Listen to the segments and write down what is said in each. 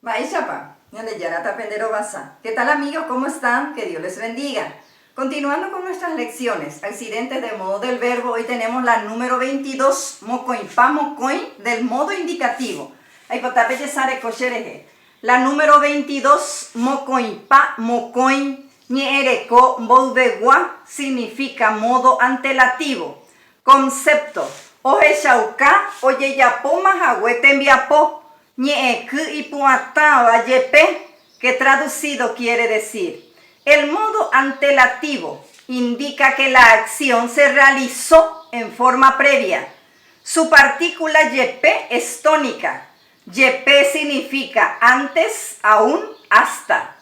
Maishapa, Yanayarata Pendero Basa. ¿Qué tal amigos? ¿Cómo están? Que Dios les bendiga. Continuando con nuestras lecciones, accidentes de modo del verbo, hoy tenemos la número 22, mocoin pa mocoin, del modo indicativo. La número 22, mocoin pa mocoin, ñereko boudegua, significa modo antelativo. Concepto, oje shauka, oye yapo mahahuete enviapo. Que traducido quiere decir, el modo antelativo indica que la acción se realizó en forma previa. Su partícula yepe es tónica. Yepe significa antes, aún, hasta.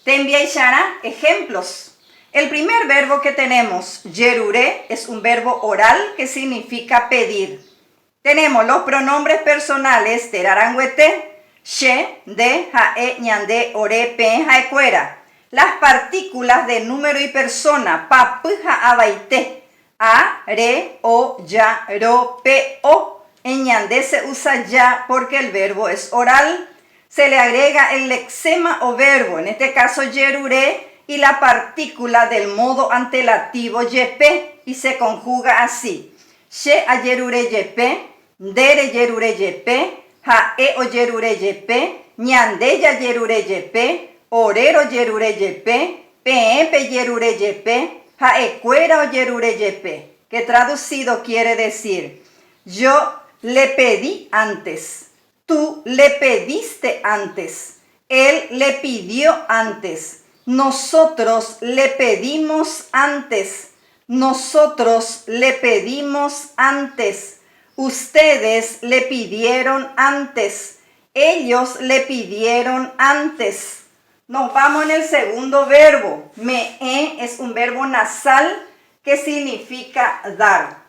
Tenbiaishara, ejemplos. El primer verbo que tenemos, yerure, es un verbo oral que significa pedir. Tenemos los pronombres personales terarangüete, she, de, jae, ñande, ore, pe, jaecuera. Las partículas de número y persona, pa, pu, ja, abaite, a, re, o, ya, ro, pe, o. En ñande se usa ya porque el verbo es oral. Se le agrega el lexema o verbo, en este caso yerure, y la partícula del modo antelativo yepe, y se conjuga así. She a yerure yepe, dere yerure yepe, jae o yerure yepe, ñande ya yerure yepe, orero yerure yepe, peepe yerure yepe, jaecuera o yerure yepe, que traducido quiere decir, yo le pedí antes, tú le pediste antes, él le pidió antes, nosotros le pedimos antes, nosotros le pedimos antes. Ustedes le pidieron antes. Ellos le pidieron antes. Nos vamos en el segundo verbo. Me es un verbo nasal que significa dar.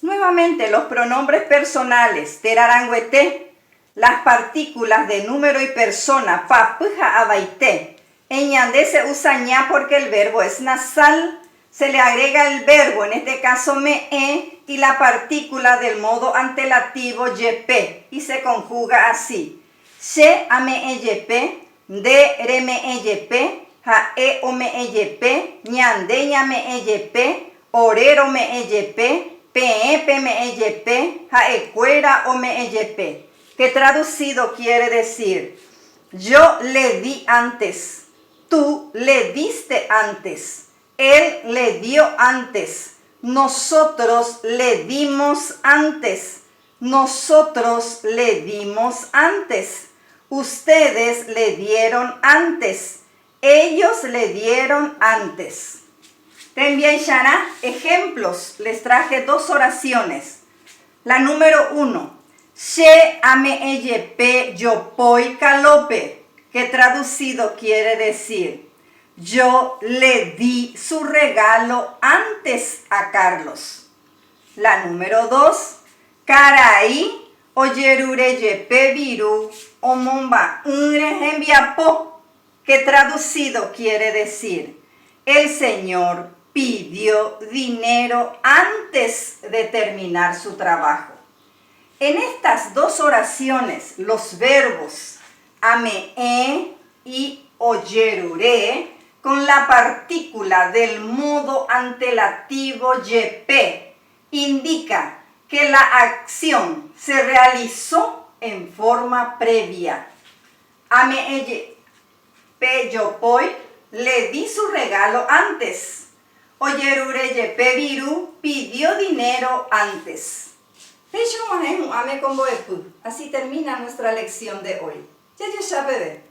Nuevamente los pronombres personales. Terarangüete. Las partículas de número y persona. Pa, puja, abaite. En ñandé se usa ña porque el verbo es nasal. Se le agrega el verbo, en este caso me, y la partícula del modo antelativo yepe, y se conjuga así. She a me yepe, de re me yepe, ja e o me yepe, ñande ña me yepe, orero me yepe, pe me yepe, ja e cuera o me yepe. Que traducido quiere decir, yo le di antes, tú le diste antes. Él le dio antes, nosotros le dimos antes, nosotros le dimos antes, ustedes le dieron antes, ellos le dieron antes. También, Shana, ejemplos, les traje dos oraciones. La número 1, she ame eyepe yopoi calope, que traducido quiere decir, yo le di su regalo antes a Carlos. La número 2, Caray, oyerure yepe viru, omomba unre enviapo, que traducido quiere decir, el Señor pidió dinero antes de terminar su trabajo. En estas dos oraciones, los verbos ame y oyerure, con la partícula del modo antelativo yepe, indica que la acción se realizó en forma previa. Ame yepe yopoi, le di su regalo antes. Oyerure yepe viru, pidió dinero antes. Así termina nuestra lección de hoy. Ya bebé.